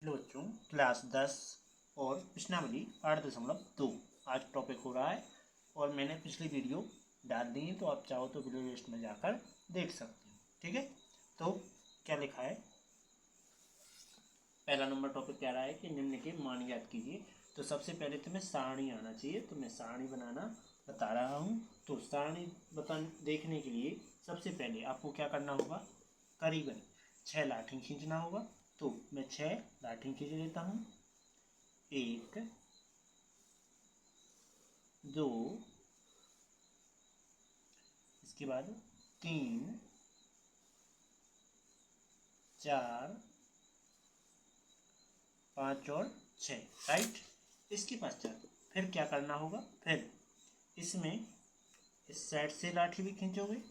Hello बच्चों, class 10 और प्रश्नावली 8.2 आज टॉपिक हो रहा है। और मैंने पिछली वीडियो डाल दी है, तो आप चाहो तो वीडियो लिस्ट में जाकर देख सकते हो। ठीक है, तो क्या लिखा है? पहला नंबर टॉपिक क्या रहा है कि निम्न के मान ज्ञात कीजिए। तो सबसे पहले तुम्हें सारणी आना चाहिए, तो मैं सारणी बनाना बता रहा हूँ। तो सारणी देखने के लिए सबसे पहले आपको क्या करना होगा? करीबन 6 लाठी खींचना होगा। तो मैं 6 लाठी खींच लेता हूँ। 1 2, इसके बाद 3 4 5 और 6। राइट। इसके पश्चात फिर क्या करना होगा? फिर इसमें इस साइड से लाठी भी खींचोगे।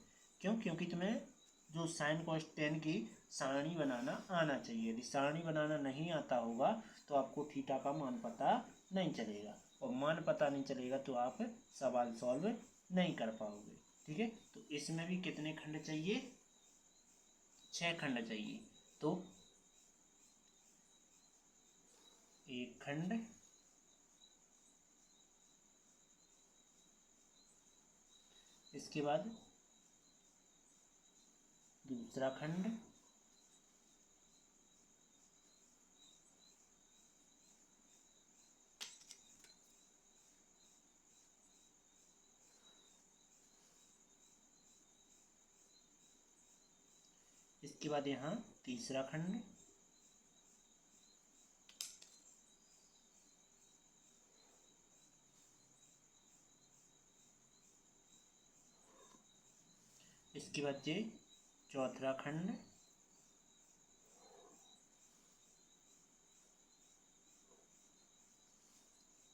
क्यों? क्योंकि तुम्हें जो साइन कॉस टेन की सारणी बनाना आना चाहिए। यदि सारणी बनाना नहीं आता होगा तो आपको थीटा का मान पता नहीं चलेगा, और मान पता नहीं चलेगा तो आप सवाल सॉल्व नहीं कर पाओगे। ठीक है, तो इसमें भी कितने खंड चाहिए? 6 खंड चाहिए। तो एक खंड, इसके बाद दूसरा खंड, इसके बाद यहाँ तीसरा खंड, इसके बाद ये चौथा खंड,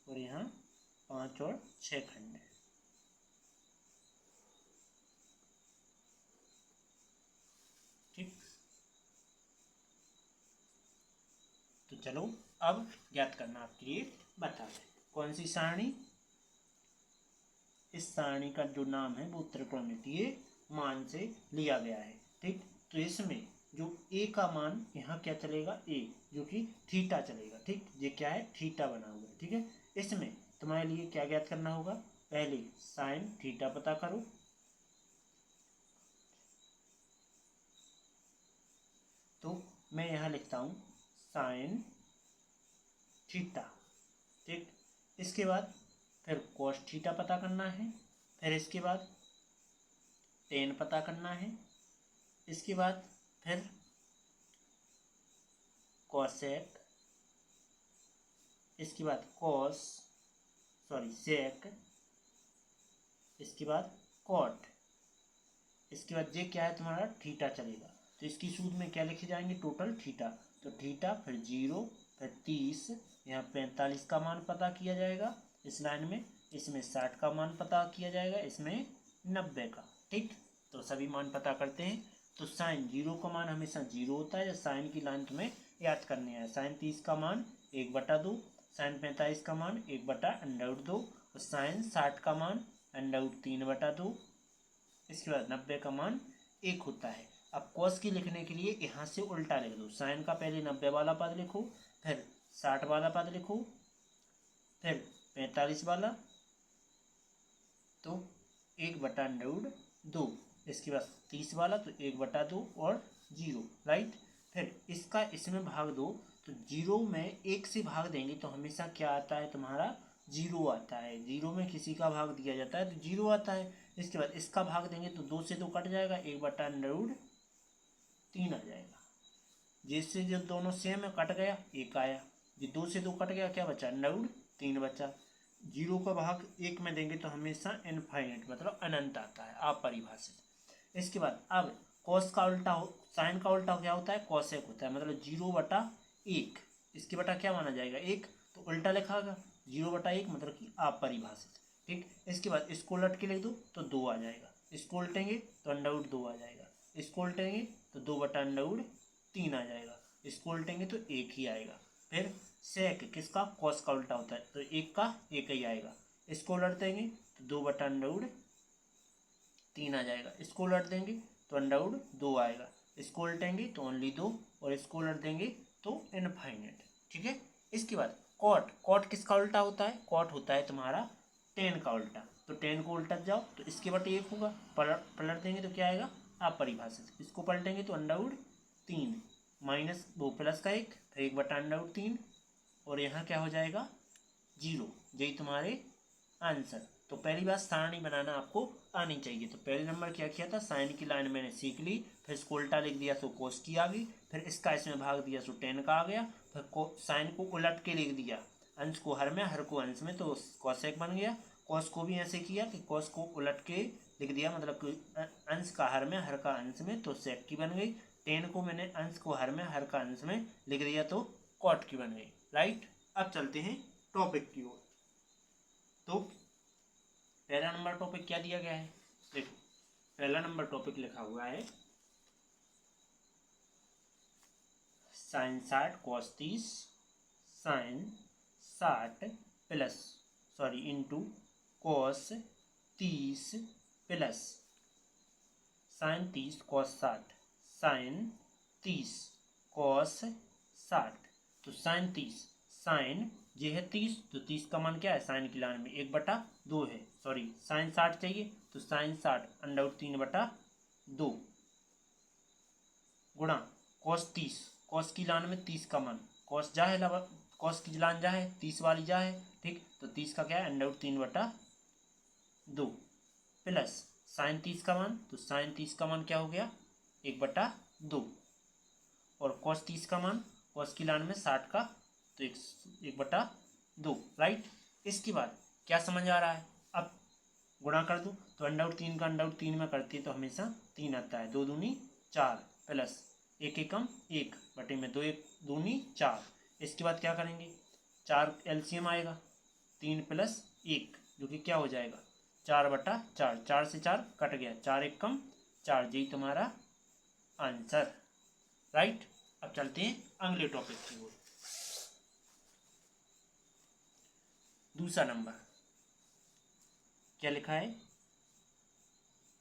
और यहाँ 5 और 6 खंड। ठीक, तो चलो अब ज्ञात करना आपके लिए बता दें। कौन सी सारणी? इस सारणी का जो नाम है वो त्रिकोणमितीय मान से लिया गया है। ठीक, तो इसमें जो ए का मान यहाँ क्या चलेगा? ए, जो कि थीटा चलेगा। ठीक, ये क्या है? थीटा बना हुआ है। ठीक है, इसमें तुम्हारे लिए क्या ज्ञात करना होगा? पहले साइन थीटा पता करो। तो मैं यहाँ लिखता हूँ साइन थीटा। ठीक, इसके बाद फिर कॉस थीटा पता करना है। फिर इसके बाद टेन पता करना है। इसके बाद फिर कॉसेक, इसके बाद सेक, इसके बाद कॉट, इसके बाद ये क्या है? तुम्हारा थीटा चलेगा। तो इसकी सूत्र में क्या लिखे जाएंगे? Total theta. तो थीटा, फिर 0, फिर 30, यहाँ 45 का मान पता किया जाएगा इस लाइन में। इसमें 60 का मान पता किया जाएगा, इसमें 90 का। ठीक, तो सभी मान पता करते हैं। तो साइन 0 का मान हमेशा 0 होता है। या साइन की लाइन तुम्हें याद करनी है। साइन 30 का मान 1/2, साइन 45 का मान 1/√2, और साइन 60 का मान √3/2। इसके बाद 90 का मान 1 होता है। अब कॉस की लिखने के लिए यहाँ से उल्टा लिख दो। साइन का पहले 90 वाला पद लिखो, फिर 60 वाला पद लिखो, फिर 45 वाला, तो 1/√2। इसके बाद 30 वाला, तो 1/2 और 0। राइट, फिर इसका इसमें भाग दो। तो 0 में 1 से भाग देंगे तो हमेशा क्या आता है? तुम्हारा 0 आता है। 0 में किसी का भाग दिया जाता है तो 0 आता है। इसके बाद इसका भाग देंगे तो 2 से 2 कट जाएगा, 1/√3 आ जाएगा। जिससे जो दोनों सेम है कट गया, 1 आया। ये 2 से 2 कट गया, क्या बचा? √3 बचा। 0 का भाग 1 में देंगे तो हमेशा इनफाइनाइट मतलब अनंत आता है, अपरिभाषित। इसके बाद अब कॉस का उल्टा साइन का उल्टा क्या होता है? कॉसेक होता है, मतलब 0/1। इसके बटा क्या माना जाएगा? 1, तो उल्टा लिखा होगा 0/1 मतलब कि अपरिभाषित। ठीक, इसके बाद इसको उलट के लिख दो तो 2 आ जाएगा। इसको उल्टेंगे तो √2 आ जाएगा। इसको उल्टेंगे तो 2/√3 आ जाएगा। इसको उल्टेंगे तो 1 ही आएगा। फिर सेक किसका? कॉस का उल्टा होता है, तो 1 का 1 ही आएगा। इसको उलट देंगे तो 2/√3 आ जाएगा। इसको उलट देंगे तो √2 आएगा। इसको उलटेंगे तो ओनली 2, और इसको उलट देंगे तो इनफाइनाइट। ठीक है, इसके बाद कॉट, कॉट किसका उल्टा होता है? कॉट होता है तुम्हारा टेन का उल्टा। तो टेन को उल्टा जाओ तो इसके बटे एक होगा, पलट देंगे तो क्या आएगा? अपरिभाषित। इसको पलटेंगे तो √3 माइनस वो प्लस का एक, फिर 1/√3 और यहाँ क्या हो जाएगा? 0। यही तुम्हारे आंसर। तो पहली बात सारणी बनाना आपको आनी चाहिए। तो पहले नंबर क्या किया था? साइन की लाइन मैंने सीख ली, फिर इसको उल्टा लिख दिया तो कोस की आ गई, फिर इसका इसमें भाग दिया तो टेन का आ गया, फिर साइन को उलट के लिख दिया, अंश को हर में हर को अंश में, तो कॉसेक बन गया। कॉस को भी ऐसे किया कि कॉस को उलट के लिख दिया, मतलब कि अंश का हर में हर का अंश में, तो सेक की बन गई। टेन को मैंने अंश को हर में हर का अंश में लिख दिया तो कॉट की बन गई। राइट, अब चलते हैं टॉपिक की ओर। तो पहला नंबर टॉपिक क्या दिया गया है? देखो, पहला नंबर टॉपिक लिखा हुआ है sin 60 cos 30 sin 60 plus into cos 30 plus sin 30 cos 60 sin 30 cos 60। तो sin 30, sin ये है 30, तो 30 का मान क्या है? साइन की लाइन में 1/2 है। sin 60 चाहिए तो sin 60 √3/2 गुणा cos 30, cos की लाइन में 30 का मान, cos जा है, cos की लाइन जा है, 30 वाली जा है, ठीक। तो 30 का क्या है? √3/2 प्लस sin 30 का मान, तो sin 30 का मान क्या हो गया? 1/2 और cos 30 का मान, cos की लाइन में 60 का, तो 1/2। राइट, इसके बाद क्या समझ आ रहा है? अब गुणा कर दूं तो √3 का √3 में करती है तो हमेशा 3 आता है, 2 दूनी 4 प्लस 1 एकम 1 बटे में 2 1 दूनी 4। इसके बाद क्या करेंगे? 4 एलसीएम आएगा, 3 प्लस 1 जो कि क्या हो जाएगा? 4/4। 4 से 4 कट गया, 4 एकम 4, यही तुम्हारा आंसर। राइट, अब चलते हैं अगले टॉपिक की ओर। दूसरा नंबर क्या लिखा है?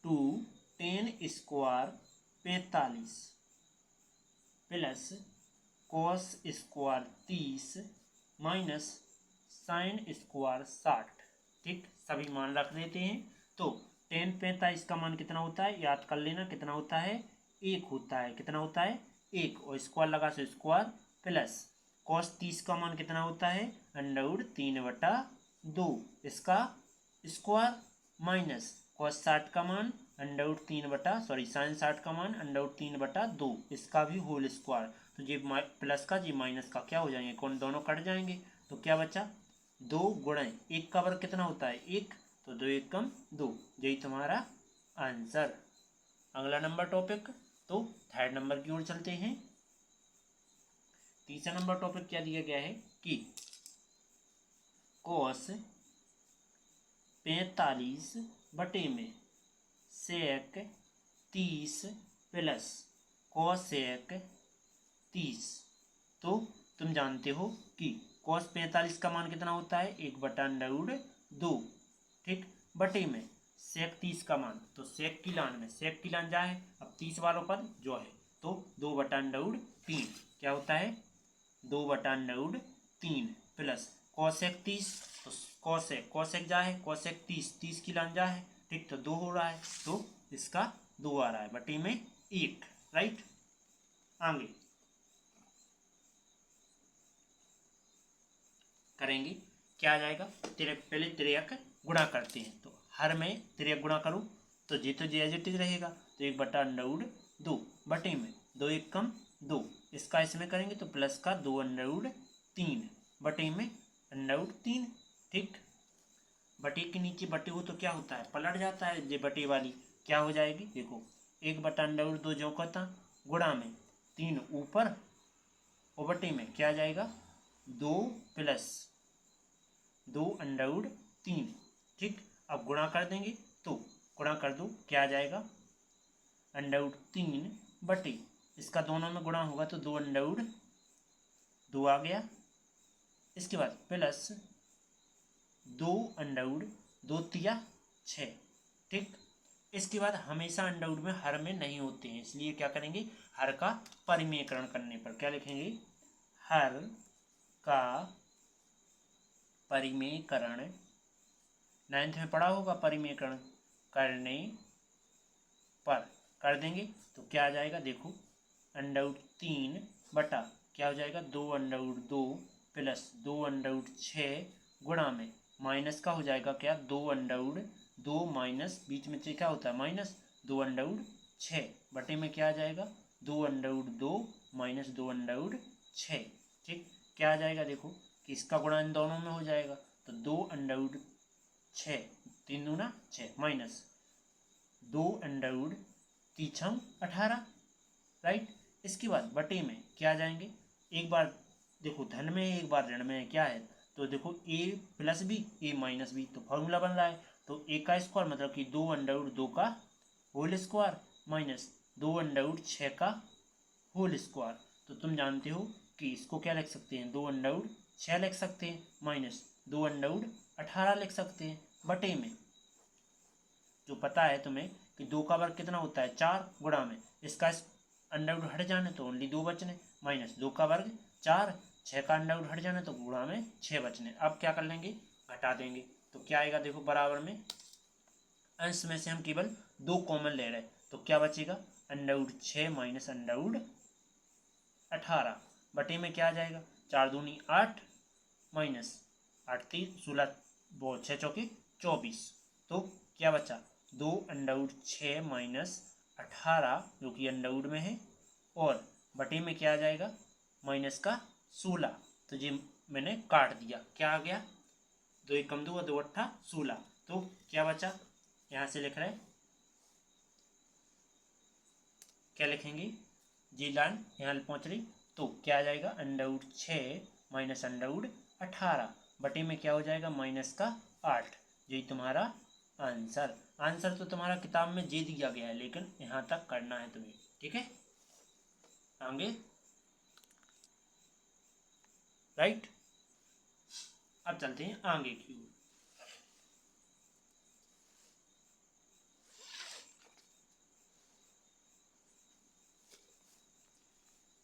2 tan square 45 plus cos square 30 minus sin square 60। ठीक, सभी मान रख देते हैं। तो tan 45 का मान कितना होता है? याद कर लेना, कितना होता है? 1 होता है। कितना होता है? 1, और स्क्वायर लगा सो स्क्वायर, प्लस cos 30 का मान कितना होता है? √3/2 इसका स्क्वायर, माइनस cos 60 का मान sin 60 का मान √3/2 इसका भी होल स्क्वायर। तो ये प्लस का, ये माइनस का क्या हो जाएंगे? कौन दोनों कट जाएंगे, तो क्या बचा? 2 गुणे 1 का वर्ग कितना होता है? 1, तो 2 एकम 2, यही तुम्हारा आंसर। अगला नंबर टॉपिक, तो थर्ड नंबर की ओर चलते हैं। तीसरा नंबर टॉपिक क्या दिया गया है कि cos 45 बटे में sec 30 प्लस cosec 30। तो तुम जानते हो कि cos 45 का मान कितना होता है? 1/√2, ठीक, बटे में sec 30 का मान, तो sec की लाइन में sec की लाइन जा है, अब 30 वालों पर जो है, तो 2/√3 क्या होता है? 2/√3 प्लस cosec 30, तो cosec जा है, cosec 30 की लाइन जा है, ठीक, तो 2 हो रहा है, तो इसका 2 आ रहा है बटे में 1। राइट, आगे करेंगे, क्या आ जाएगा? पहले तिर्यक गुणा करते हैं, तो हर में तिर्यक गुणा करूँ तो जी तो एज इट इज रहेगा, तो 1/√2 बटे में 2 एकम 2, इसका इसमें करेंगे तो प्लस का 2/√3 बटे में √3। ठीक, बटे के नीचे बटे हो तो क्या होता है? पलट जाता है, ये बटे वाली क्या हो जाएगी? देखो, 1/√2 जो कहता गुणा में 3 ऊपर और बटे में क्या आ जाएगा? 2 प्लस 2/√3। ठीक, अब गुणा कर देंगे तो गुणा कर दो, क्या आ जाएगा? √3 बटे, इसका दोनों में गुणा होगा तो 2/2 आ गया। इसके बाद प्लस 2/2 तिया 6। ठीक, इसके बाद हमेशा अंडरवुड में हर में नहीं होते हैं, इसलिए क्या करेंगे? हर का परिमेयकरण करने पर क्या लिखेंगे? हर का परिमेयकरण, 9th में पढ़ा होगा परिमेयकरण करने पर कर देंगे तो क्या आ जाएगा, देखो अंडर 3 बटा क्या हो जाएगा 2 अंडर 2 प्लस 2 अंडर 6 गुणा में माइनस का हो जाएगा क्या 2 अंडर 2 माइनस बीच में क्या होता है माइनस 2 अंडर 6 बटे में क्या आ जाएगा 2 अंडर 2 माइनस 2 अंडर 6। ठीक, क्या आ जाएगा देखो कि इसका गुणा इन दोनों में हो जाएगा तो 2 अंडर 6 3 दूना 6 माइनस 2 अंडर 3 18, राइट। इसके बाद बटे में क्या आ जाएंगे, एक बार देखो धन में है एक बार ऋण में है, क्या है तो देखो a plus b a minus b, तो फॉर्मूला बन रहा है तो a का स्क्वायर मतलब कि 2 अंडर 2 का होल स्क्वायर माइनस 2 अंडर 6 का होल स्क्वायर। तो तुम जानते हो कि इसको क्या लिख सकते हैं 2 अंडर 6 लिख सकते हैं माइनस 2 अंडर 18 लिख सकते हैं बटे में जो पता है तुम्हें कि 2 का वर्ग कितना होता है 4 गुणा में इसका अंडर रूट हट जाने तो ओनली 2 बचने माइनस 2 का वर्ग 4 6 का अंडर रूट हट जाने तो गुणा में 6 बचने। अब क्या कर लेंगे घटा देंगे तो क्या आएगा देखो बराबर में अंश में से हम केवल 2 कॉमन ले रहे हैं तो क्या बचेगा under root 6 minus under root 18 बटे में क्या आ जाएगा 4 दूनी 8 माइनस 8 3 16 6 चौके 24 तो क्या बचा 2 अंडर रूट 6 माइनस 18 जो कि अंडर रूट में है और बटे में क्या आ जाएगा माइनस का 16 तो ये मैंने काट दिया क्या आ गया 2 1 कम 2 2 8 16 तो क्या बचा यहाँ से लिख रहे हैं क्या लिखेंगे जी लाइन यहाँ पहुँच रही तो क्या आ जाएगा under root 6 minus under root 18 बटे में क्या हो जाएगा माइनस का 8। यही तुम्हारा आंसर। आंसर तो तुम्हारा किताब में जे दिया गया है लेकिन यहाँ तक करना है तुम्हें, ठीक है आगे राइट। अब चलते हैं आगे की ओर।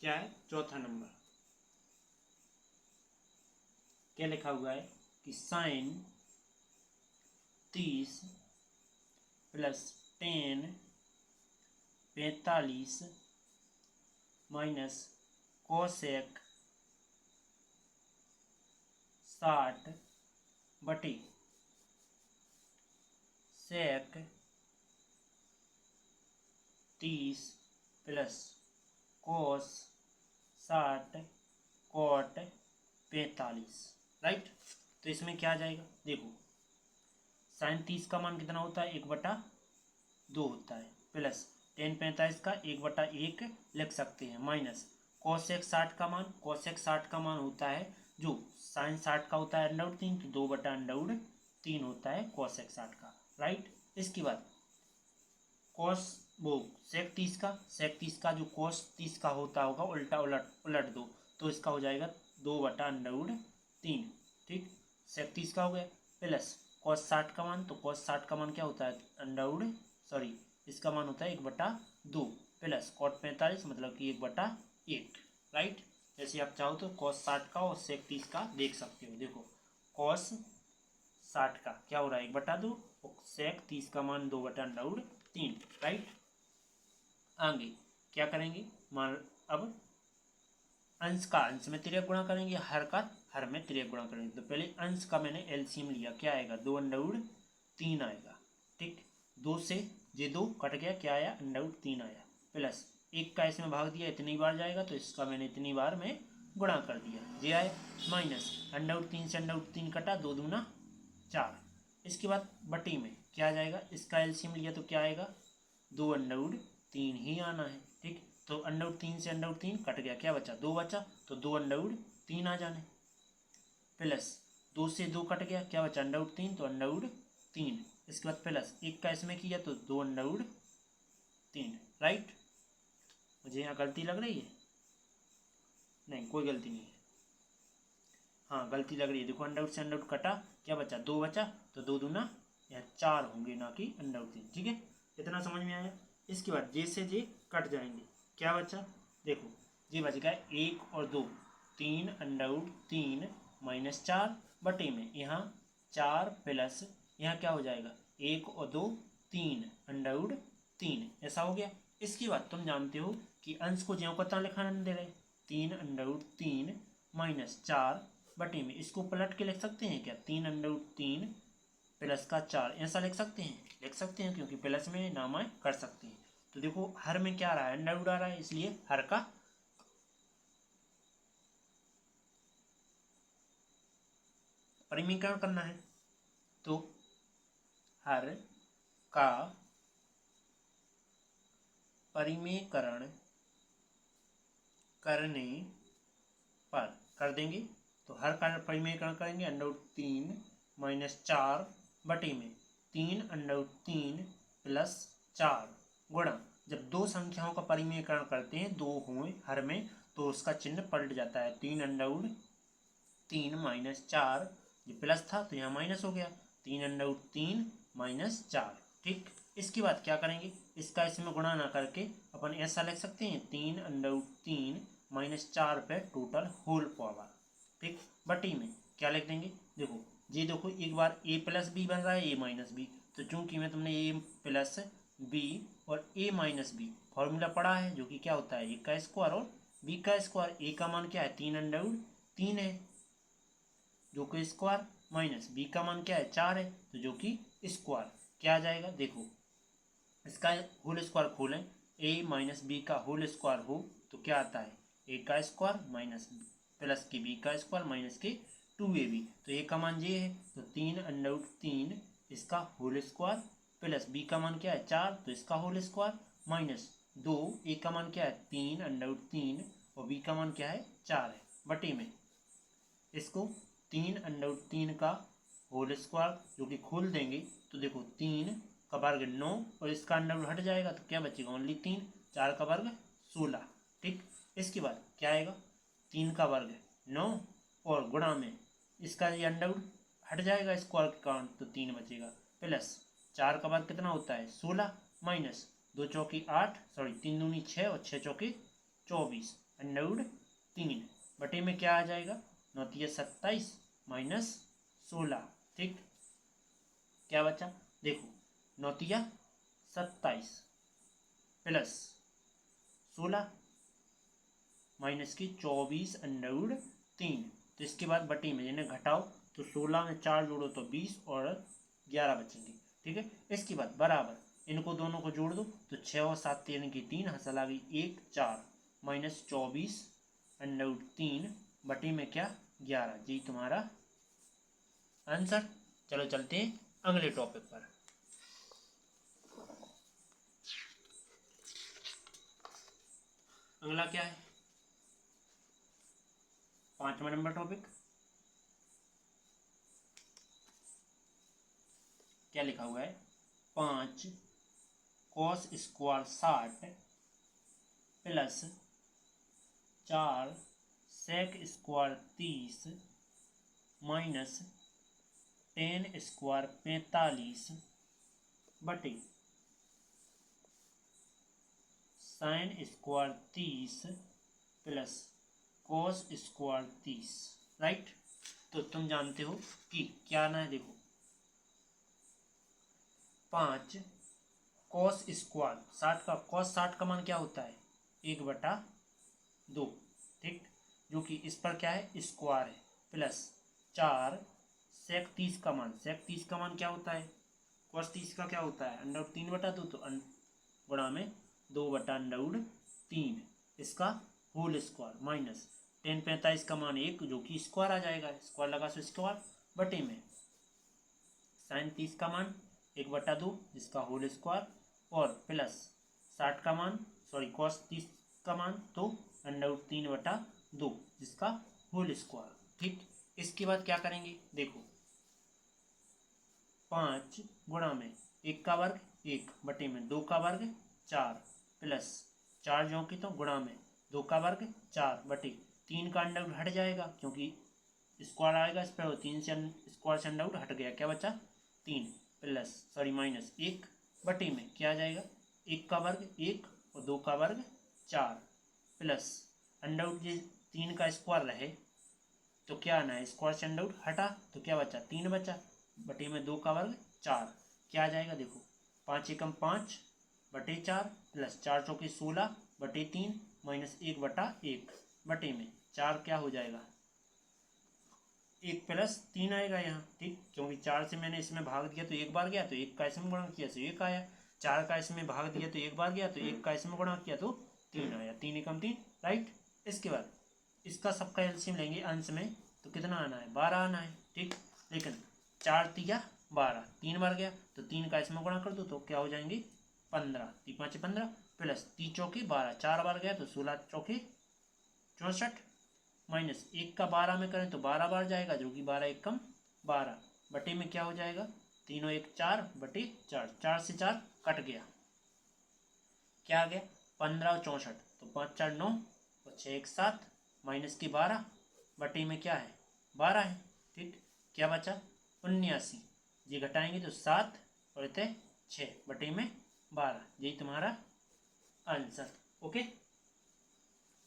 क्या है चौथा नंबर, क्या लिखा हुआ है कि साइन 30 प्लस 10 45 माइनस कोसेक 60 बटे सेक 30 प्लस कोस 60 कॉट 45, राइट। तो इसमें क्या आ जाएगा देखो साइन 30 का मान कितना होता है 1/2 होता है प्लस 10 45 का 1/1 लिख सकते हैं माइनस कोसेक 60 का मान कोसेक 60 का मान होता है जो साइन 60 का होता है अंडर 3 तो 2/3 होता है कोसेक 60 का, राइट। इसके बाद कोस वो सेक 30 का जो कोस 30 का होता होगा उल्टा उलट दो तो इसका हो जाएगा 2/3, ठीक। सेक 30 का हो गया प्लस कॉस 60 का मान तो कॉस 60 का मान क्या होता है इसका मान होता है 1/2 प्लस कॉट 45 मतलब कि 1/1, राइट। जैसे आप चाहो तो कॉस 60 का और सेक 30 का देख सकते हो। देखो कॉस 60 का क्या हो रहा है 1/2 और सेक 30 का मान 2/3, राइट। आगे क्या करेंगे मान अब अंश का अंश में तिर्यक गुणा करेंगे हर का हर में तिर्यक गुणा करेंगे तो पहले अंश का मैंने एलसीएम लिया क्या आएगा 2/3 आएगा, ठीक। 2 से ये 2 कट गया क्या आया √3 आया प्लस 1 का इसमें भाग दिया इतनी बार जाएगा तो इसका मैंने इतनी बार में गुणा कर दिया ये आए माइनस √3 से √3 कटा 2 दूना 4। इसके बाद बटी में क्या आ जाएगा इसका एलसीएम लिया तो क्या आएगा 2/3 ही आना है, ठीक। तो √3 से √3 कट गया क्या बचा 2 बचा तो 2/3 आ जाने प्लस 2 से 2 कट गया क्या बचा √3 तो √3। इसके बाद प्लस 1 का इसमें किया तो 2/3, राइट। मुझे यहाँ गलती लग रही है नहीं कोई गलती नहीं है, हाँ गलती लग रही है। देखो √, से √, कटा क्या बचा 2 बचा तो 2 दूना यहाँ 4 होंगे ना कि √3, ठीक है। इतना समझ में आया। इसके बाद जे से जे कट जाएंगे क्या बचा देखो ये बच गया 1 और 2 3 अंडर 3 माइनस 4 बटे में यहाँ 4 प्लस यहाँ क्या हो जाएगा 1 और 2 3 अंडर 3 ऐसा हो गया। इसके बाद तुम जानते हो कि अंश को ज्यों का त्यों लिखाना दे रहे 3 अंडर 3 माइनस 4 बटे में इसको पलट के लिख सकते हैं क्या 3 अंडर 3 प्लस का 4 ऐसा लिख सकते हैं क्योंकि प्लस में नामा कर सकते हैं। तो देखो हर में क्या आ रहा है अंडर आ रहा है इसलिए हर का परिमीकरण करना है। तो हर का परिमीकरण करने पर कर देंगे। तो हर का परिमीकरण करेंगे अंडर 3 माइनस 4 बटे में 3 अंडर 3 प्लस 4 गुणा जब दो संख्याओं का परिमीकरण करते हैं दो हुए हर में तो उसका चिन्ह पलट जाता है 3 अंडर 3 माइनस 4 ये प्लस था तो यहाँ माइनस हो गया 3 अंडर 3 माइनस 4 ठीक। इसके बाद क्या करेंगे इसका इसमें गुणा ना करके अपन ऐसा लिख सकते हैं 3 अंडर 3 माइनस 4 पे टोटल होल पावर ठीक बटी में क्या लिख देंगे देखो ये देखो एक बार a प्लस बी बन रहा है a माइनस बी तो चूंकि मैं तुमने a प्लस बी और a माइनस बी फॉर्मूला पढ़ा है जो कि क्या होता है a का स्क्वायर और b का स्क्वायर a का मान क्या है 3 अंडर 3 है जो कि स्क्वायर माइनस b का मान क्या है 4 है तो जो कि स्क्वायर क्या आ जाएगा देखो इसका होल स्क्वायर खोलें a माइनस बी का होल स्क्वायर हो तो क्या आता है a का स्क्वायर माइनस प्लस के b का स्क्वायर माइनस के 2ab तो a का मान ये है तो 3 अंडर 3 इसका होल स्क्वायर प्लस b का मान क्या है 4 तो इसका होल स्क्वायर माइनस 2 a का मान क्या है 3 अंडर 3 और b का मान क्या है 4 है बटे में इसको 3 अंडर 3 का होल स्क्वायर जो कि खोल देंगे तो देखो 3 का वर्ग 9 और इसका अंडर हट जाएगा तो क्या बचेगा ओनली 3 4 का वर्ग 16 ठीक। इसके बाद क्या आएगा 3 का वर्ग 9 और गुणा में इसका ये अंडर हट जाएगा स्क्वायर के कारण तो 3 बचेगा प्लस 4 का वर्ग कितना होता है 16 माइनस 2 चौकी 8 सॉरी 3 दूनी 6 और 6 चौकी 24 अंडर 3 बटे में क्या आ जाएगा 9 27 माइनस 16 ठीक। क्या बचा देखो 9 27 प्लस 16 माइनस की 24 अंडर 3 तो इसके बाद बटे में जिन्हें घटाओ तो 16 में 4 जोड़ो तो 20 और 11 बचेंगे ठीक है। इसके बाद बराबर इनको दोनों को जोड़ दो तो 6 और 7 13 की 3 हासिल आ गई 1 4 माइनस 24 अंडर 3 बटे में क्या 11 जी तुम्हारा आंसर। चलो चलते हैं अगले टॉपिक पर। अगला क्या है 5वां नंबर टॉपिक क्या लिखा हुआ है 5 cos square 60 plus 4 sec square 30 minus 10 square 45 बटे sine square 30 plus cos square 30 right. तो तुम जानते हो कि क्या ना है देखो 5 कॉस स्क्वायर 60 का कॉस 60 का मान क्या होता है 1/2 ठीक जो कि इस पर क्या है स्क्वायर है प्लस 4 सेक 30 का मान क्या होता है कॉस 30 का क्या होता है अंडर 3/2 तो गुणा में 2/3 इसका होल स्क्वायर माइनस 10 45 का मान 1 जो कि स्क्वायर आ जाएगा स्क्वायर लगा सो स्क्वायर बटे में साइन 30 का मान 1/2 जिसका होल स्क्वायर और प्लस 60 का मान सॉरी कॉस 30 का मान तो अंडर 3/2 जिसका होल स्क्वायर ठीक। इसके बाद क्या करेंगे देखो 5 गुणा में 1 का वर्ग 1 बटे में 2 का वर्ग 4 प्लस 4 जो की तो गुणा में 2 का वर्ग 4 बटे 3 का अंडर हट जाएगा क्योंकि स्क्वायर आएगा इस पर 3 से स्क्वायर से अंडर हट गया क्या बचा 3 प्लस सॉरी माइनस 1 बटे में क्या आ जाएगा 1 का वर्ग 1 और 2 का वर्ग 4 प्लस अंडर ये 3 का स्क्वायर रहे तो क्या आना है, स्क्वायर से अंडर रूट हटा तो क्या बचा, 3 बचा, बटे में 2 का वर्ग 4, क्या आ जाएगा देखो, 5 एकम 5 बटे 4 प्लस 4 चौके 16 बटे 3 माइनस 1 बटा 1 बटे में 4 क्या हो जाएगा, 1 प्लस 3 आएगा यहाँ, ठीक, क्योंकि 4 से मैंने इसमें भाग दिया तो 1 बार गया तो 1 का इसमें गुणा किया तो 1 आया, 4 का इसमें भाग दिया तो 1 बार गया तो 1 का इसमें गुणा किया तो 3 आया, 3 एकम 3, राइट। इसके बाद इसका सबका एलसीएम लेंगे अंश में तो कितना आना है, 12 आना है, ठीक, लेकिन 4 तिया 12, 3 बार गया तो 3 का इसमें गुणा कर दो तो क्या हो जाएंगे 15, 3 5 15 प्लस 3 चौके 12, 4 बार गया तो 16 चौके 64 माइनस 1 का 12 में करें तो 12 बार जाएगा जो कि 12 एकम 12 बटे में क्या हो जाएगा, तीनों 1 4 बटे 4, 4 से 4 कट गया, क्या आ गया 15 और 64 तो 5 4 9 और 6 1 7 माइनस के 12 बटे में क्या है 12 है, ठीक, क्या बचा 79, ये घटाएंगे तो 7 और इतने 6 बटे में 12, यही तुम्हारा आंसर। ओके,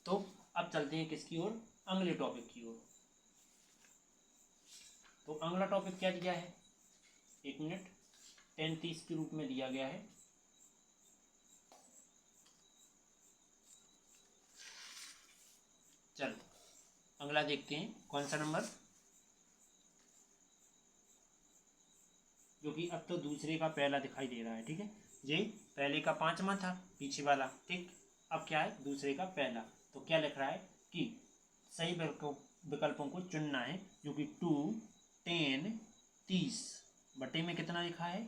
तो अब चलते हैं किसकी ओर, अगले टॉपिक की ओर। तो अगला टॉपिक क्या दिया है, 1 मिनट, 10 30 के रूप में दिया गया है। चलो अगला देखते हैं कौन सा नंबर, जो कि अब तो दूसरे का पहला दिखाई दे रहा है, ठीक है, ये पहले का 5वां था पीछे वाला, ठीक, अब क्या है दूसरे का पहला, तो क्या लिख रहा है कि सही विकल्पों को चुनना है, जो कि 2 10 30 बटे में कितना लिखा है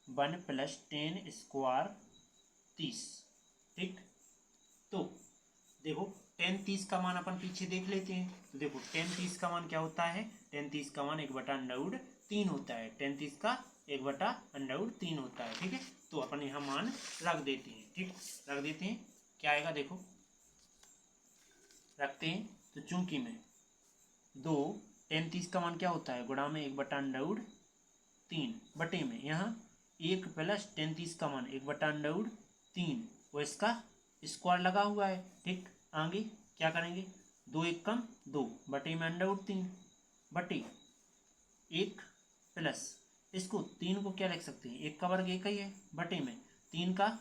1 प्लस 10 स्क्वायर 30, ठीक, तो देखो 10 30 का मान अपन पीछे देख लेते हैं, तो देखो 10 30 का मान क्या होता है, 10 30 का मान 1/√3 होता है, 10 30 का 1/√3 होता है, ठीक है, तो अपन यहाँ मान रख देते हैं, ठीक, रख देते हैं, क्या आएगा देखो, रखते हैं, तो चूंकि में 10 30 का मान क्या होता है गुणा में 1/√3 बटे में यहाँ 1 प्लस 10 30 का मान 1/√3 वो इसका स्क्वायर लगा हुआ है, ठीक, आगे क्या करेंगे 2 1 कम 2 बटे में √3 बटे 1 प्लस इसको 3 को क्या लिख सकते हैं, 1 का वर्ग 1 ही है बटे में 3 का,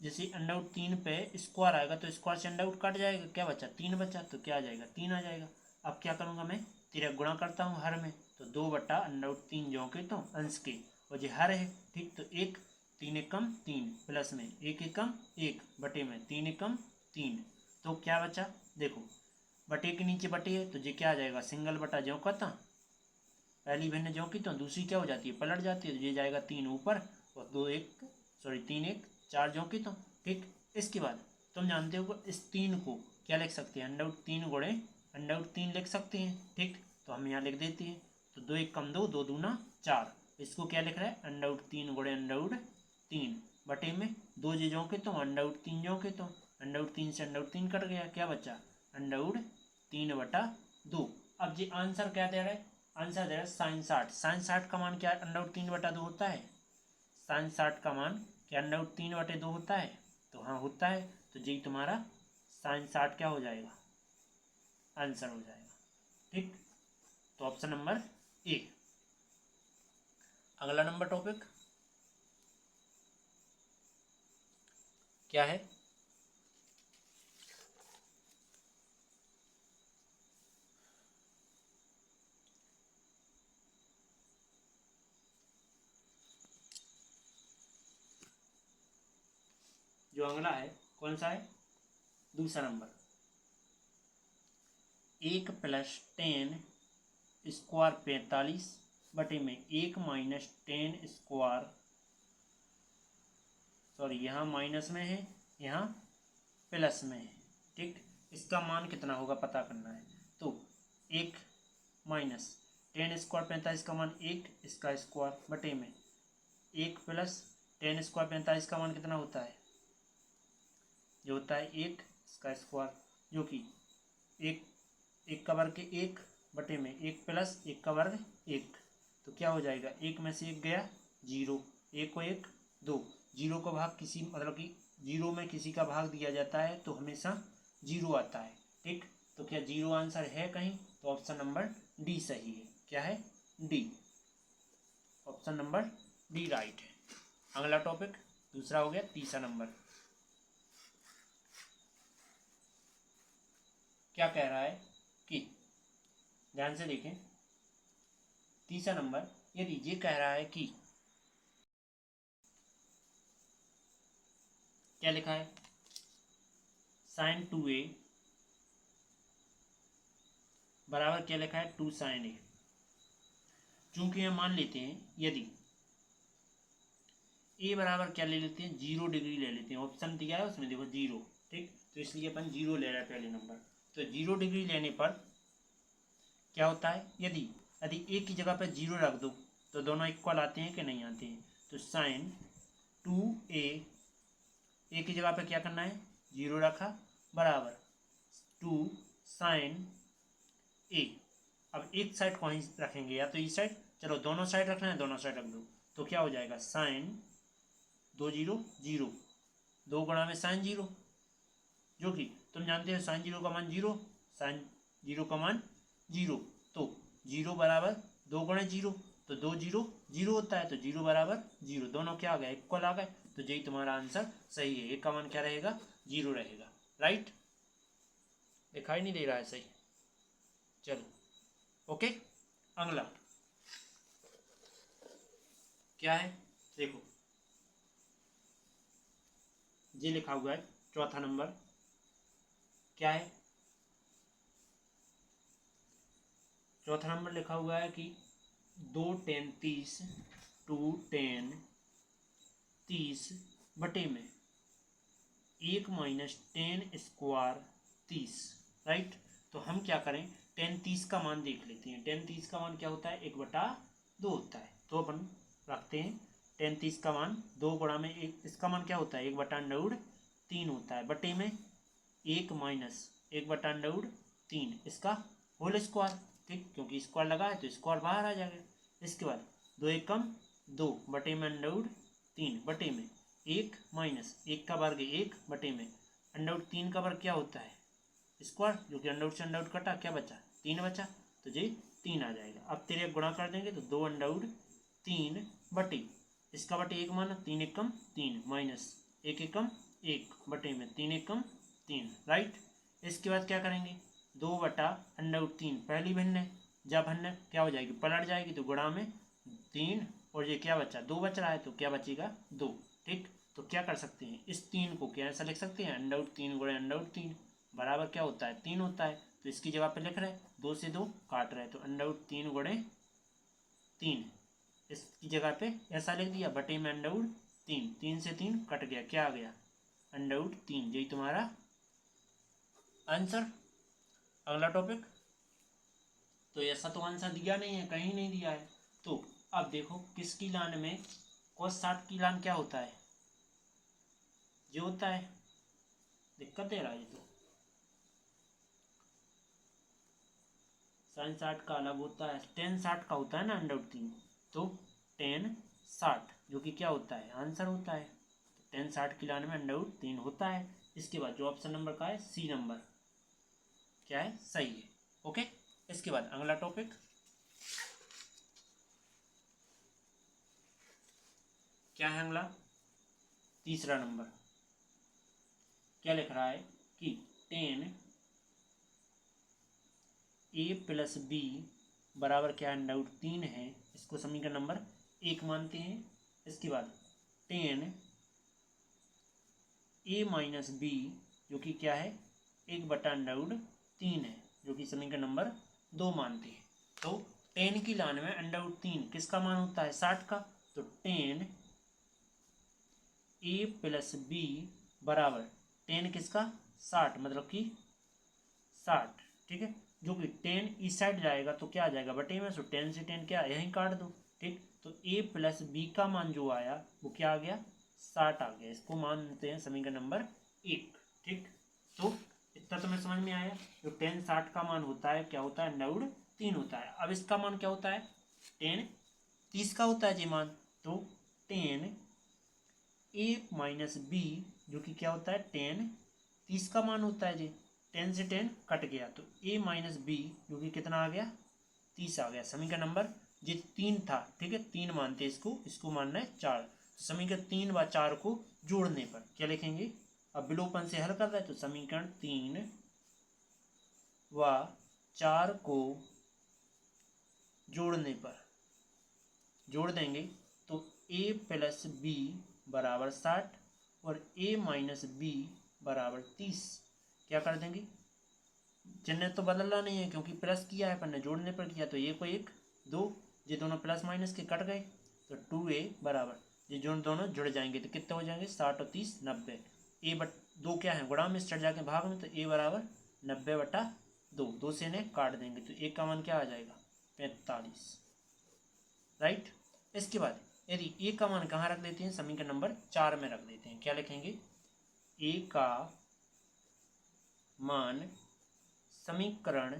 जैसे √3 पे स्क्वायर आएगा तो स्क्वायर से अंडर कट जाएगा, क्या बचा 3 बचा, तो क्या आ जाएगा 3 आ जाएगा। अब क्या करूँगा मैं, तिरक गुणा करता हूँ हर में, तो 2/√3 जो के तो अंश के और जो हर है, ठीक, तो 1 3 एकम 3 प्लस में 1 एकम 1 बटे में 3 एकम 3, तो क्या बचा देखो बटे के नीचे बटे है तो ये क्या आ जाएगा सिंगल बटा ज्यों का था, पहली भिन्न ज्यों की तो दूसरी क्या हो जाती है पलट जाती है, तो ये जाएगा 3 ऊपर और 3 1 4 ज्यों की तो, ठीक, इसके बाद तुम जानते हो इस 3 को क्या लिख सकते हैं √3 गुणे √3 लिख सकते हैं, ठीक, तो हम यहाँ लिख देते हैं, तो 2 1 कम 2 2 दूना 4, इसको क्या लिख रहा है √3 गुणे √3 बटे में 2 जे ज्यों के तो √3 ज्यों के तो √3 से √3 कट गया, क्या बचा √3/2। अब ये आंसर क्या दे रहा है, आंसर दे रहा है sin 60, sin 60 का मान क्या √3/2 होता है, sin 60 का मान क्या √3/2 होता है, तो हाँ होता है, तो यही तुम्हारा sin 60 क्या हो जाएगा आंसर हो जाएगा, ठीक, तो ऑप्शन नंबर ए। अगला नंबर टॉपिक क्या है, जो अगला है कौन सा है, दूसरा नंबर, 1 + 10 स्क्वायर 45 बटे में 1 - 10 स्क्वायर, सॉरी यहाँ माइनस में है यहाँ प्लस में है, ठीक, इसका मान कितना होगा पता करना है, तो 1 - 10 स्क्वायर 45 का मान 1 इसका स्क्वायर बटे में 1 + 10 स्क्वायर 45 का मान कितना होता है, जो होता है 1 इसका स्क्वायर, जो कि 1 का वर्ग 1 बटे में 1 + 1 का वर्ग 1, तो क्या हो जाएगा 1 में से 1 गया 0, 1 को 1 2, 0 को भाग किसी मतलब कि 0 में किसी का भाग दिया जाता है तो हमेशा 0 आता है, ठीक, तो क्या जीरो आंसर है कहीं? तो ऑप्शन नंबर डी सही है। क्या है? D, option number D right है। अगला टॉपिक दूसरा हो गया। तीसरा नंबर क्या कह रहा है कि, ध्यान से देखें, तीसरा नंबर यदि ये कह रहा है कि, क्या लिखा है, साइन 2a बराबर क्या लिखा है, 2 साइन ए। चूंकि हम मान लेते हैं यदि ए बराबर क्या ले लेते हैं, 0 डिग्री ले लेते हैं। ऑप्शन दिया है उसमें देखो 0, ठीक, तो इसलिए अपन 0 ले रहे हैं पहले नंबर। तो 0 डिग्री लेने पर क्या होता है, यदि यदि ए की जगह पर 0 रख दो तो दोनों इक्वल आते हैं कि नहीं आते हैं। तो साइन 2a, ए की जगह पर क्या करना है, 0 रखा, बराबर 2 साइन ए। अब एक साइड कौन रखेंगे, या तो इस साइड, चलो दोनों साइड रखना है, दोनों साइड रख दो। तो क्या हो जाएगा, साइन 2 0 0, 2 गुणा में साइन 0, जो कि तुम जानते हो साइन 0 का मान 0, साइन 0 का मान 0। तो 0 बराबर 2 गुणे 0, तो 2 0 0 होता है, तो 0 बराबर 0, दोनों क्या आ गए, इक्वल आ गए। तो यही तुम्हारा आंसर सही है। एक का मान क्या रहेगा, 0 रहेगा। राइट, दिखाई नहीं दे रहा है सही? चलो ओके। अगला क्या है, देखो ये लिखा हुआ है चौथा नंबर। क्या है, चौथा नंबर लिखा हुआ है कि 2 tan 30, 2 tan 30 बटे में 1 माइनस टेन स्क्वायर 30। राइट, तो हम क्या करें, tan 30 का मान देख लेते हैं। tan 30 का मान क्या होता है, 1/2 होता है। तो अपन रखते हैं tan 30 का मान 2 गुणा में एक, इसका मान क्या होता है, 1/√3 होता है, बटे में 1 माइनस 1/√3 इसका होल स्क्वायर। ठीक, क्योंकि स्क्वायर लगा है तो स्क्वायर बाहर आ जाएगा। इसके बाद 2 1 कम 2 बटे में √3 बटे में 1 माइनस 1 का वर्ग 1 बटे में √3 का वर्ग क्या होता है, स्क्वायर, जो कि अंडर से अंडर कटा, क्या बचा, 3 बचा, तो ये 3 आ जाएगा। अब तेरे गुणा कर देंगे तो 2√3 बटे, इसका बटे 1 माना, 3 1 कम 3 माइनस 1 1 कम 1 बटे में 3 1 कम 3। राइट, इसके बाद क्या करेंगे, 2/√3 पहली भिन्न, जब भिन्न क्या हो जाएगी, पलट जाएगी, तो गुणा में 3, और ये क्या बचा, 2 बच रहा है, तो क्या बचेगा, 2। ठीक, तो क्या कर सकते हैं, इस 3 को क्या ऐसा लिख सकते हैं, √3 गुणे √3 बराबर क्या होता है, 3 होता है। तो इसकी जगह पे लिख रहे हैं, 2 से 2 काट रहे हैं, तो √3 गुणे 3, इसकी जगह पे ऐसा लिख दिया, बटे में √3, 3 से 3 कट गया, क्या आ गया, √3। यही तुम्हारा आंसर। अगला टॉपिक, तो ऐसा तो आंसर दिया नहीं है, कहीं नहीं दिया है। तो अब देखो किसकी लान में cos 60 की लान क्या होता है, जो होता है, दिक्कत दे रहा है ये तो, साइन 60 का अलग होता है, tan 60 का होता है ना √3, तो tan 60 जो कि क्या होता है, आंसर होता है। तो tan 60 की लान में √3 होता है। इसके बाद जो ऑप्शन नंबर का है, सी नंबर क्या है, सही है। ओके, इसके बाद अगला टॉपिक क्या है, अगला तीसरा नंबर क्या लिख रहा है कि tan a प्लस बी बराबर क्या है, √3 है। इसको समीकरण नंबर 1 मानते हैं। इसके बाद tan a माइनस बी जो कि क्या है, 1/√3 है, जो कि समीकरण नंबर 2 मानते हैं। तो tan की लान में √3 किसका मान होता है, 60 का, तो tan a प्लस बी बराबर tan किसका, 60, मतलब कि 60। ठीक है, जो कि tan इस साइड जाएगा तो क्या आ जाएगा, बटे में, सो tan से tan क्या, यहीं काट दो। ठीक, तो a प्लस बी का मान जो आया वो क्या आ गया, 60 आ गया। इसको मानते हैं समीकरण नंबर 1। ठीक, तो इतना तो मैं समझ में आया, जो tan 60 का मान होता है क्या होता है, √3 होता है। अब इसका मान क्या होता है, tan 30 का होता है जी मान, तो tan a माइनस बी जो कि क्या होता है, tan 30 का मान होता है जी। 10 से 10 कट गया तो a माइनस बी जो कि कितना आ गया 30 आ गया। समीकरण नंबर ये 3 था, ठीक है, 3 मानते इसको, इसको मानना है 4। तो समीकरण 3 व 4 को जोड़ने पर क्या लिखेंगे, अब विलोपन से हल कर रहे हैं तो समीकरण 3 व 4 को जोड़ने पर जोड़ देंगे तो a प्लस बी बराबर 60 और a माइनस बी बराबर 30। क्या कर देंगे, चिन्ह तो बदलना नहीं है क्योंकि प्लस किया है, पर ने जोड़ने पर किया तो ये को 1 2, ये दोनों प्लस माइनस के कट गए तो 2a बराबर, ये जो दोनों जुड़ जाएंगे तो कितने हो जाएंगे 60 और 30 90। a बट 2 क्या है गुणा में, चढ़ जाके भाग में, तो a बराबर 90/2, 2 से इन्हें काट देंगे तो a का मान क्या आ जाएगा 45, राइट। इसके बाद यदि a का मान कहाँ रख देते हैं, समीकरण नंबर 4 में रख देते हैं। क्या लिखेंगे, a का मान समीकरण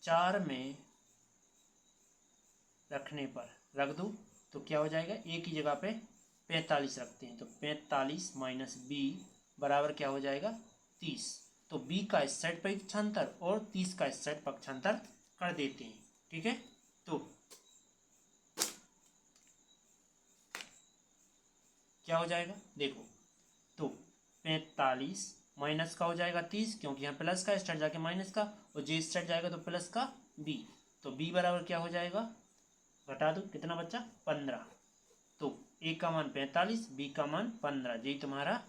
4 में रखने पर रख दो तो क्या हो जाएगा, a की जगह पे 45 रखते हैं तो 45 माइनस बी बराबर क्या हो जाएगा 30। तो b का सेट पक्षांतर और 30 का सेट पक्षांतर कर देते हैं, ठीक है। तो क्या हो जाएगा देखो, तो 45 माइनस का हो जाएगा 30 क्योंकि यहाँ प्लस का स्टार्ट जाके माइनस का, और जे स्टार्ट जाएगा तो प्लस का b, तो b बराबर क्या हो जाएगा, घटा दो कितना बच्चा 15। तो a का मान 45, b का मान 15, यही तुम्हारा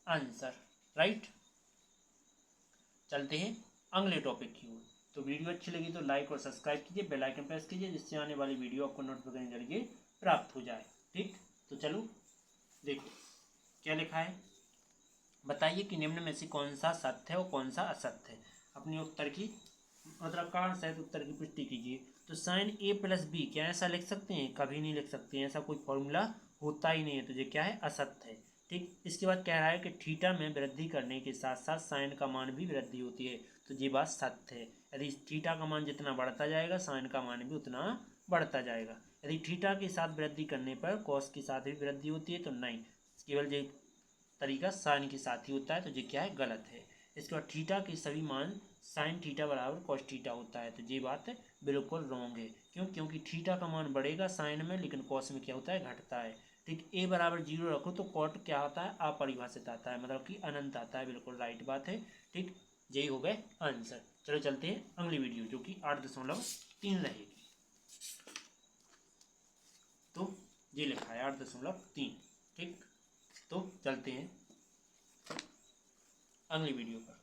आंसर, राइट। चलते हैं अगले टॉपिक की ओर। तो वीडियो अच्छी लगी तो लाइक और सब्सक्राइब कीजिए, बेल आइकन प्रेस कीजिए जिससे आने वाली वीडियो आपको नोटिफिकेशन के जरिए प्राप्त हो जाए, ठीक। तो चलो देखो क्या लिखा है, बताइए कि निम्न में से कौन सा सत्य है और कौन सा असत्य है। अपने उत्तर की मतलब कारण सहित उत्तर की पुष्टि कीजिए। तो साइन a प्लस बी क्या ऐसा लिख सकते हैं, कभी नहीं लिख सकते हैं, ऐसा कोई फॉर्मूला होता ही नहीं है, तो ये क्या है असत्य है, ठीक। इसके बाद कह रहा है कि थीटा में वृद्धि करने के साथ साथ साइन का मान भी वृद्धि होती है, तो ये बात सत्य है। यदि थीटा का मान जितना बढ़ता जाएगा साइन का मान भी उतना बढ़ता जाएगा। यदि थीटा के साथ वृद्धि करने पर कॉस के साथ भी वृद्धि होती है, तो नहीं, केवल ये तरीका साइन के साथ ही होता है, तो ये क्या है गलत है। इसके बाद थीटा के सभी मान साइन थीटा बराबर कॉस थीटा होता है, तो ये बात बिल्कुल रॉन्ग है। क्यों, क्योंकि थीटा का मान बढ़ेगा साइन में लेकिन कॉस में क्या होता है घटता है, ठीक। a बराबर 0 रखो तो कॉट क्या होता है अपरिभाषित आता है, मतलब कि अनंत आता है, बिल्कुल राइट बात है, ठीक। यही हो गए आंसर। चलो चलते हैं अगली वीडियो जो कि 8.3 रहेगी। तो ये लिखा है 8.3, ठीक। तो चलते हैं अगली वीडियो पर।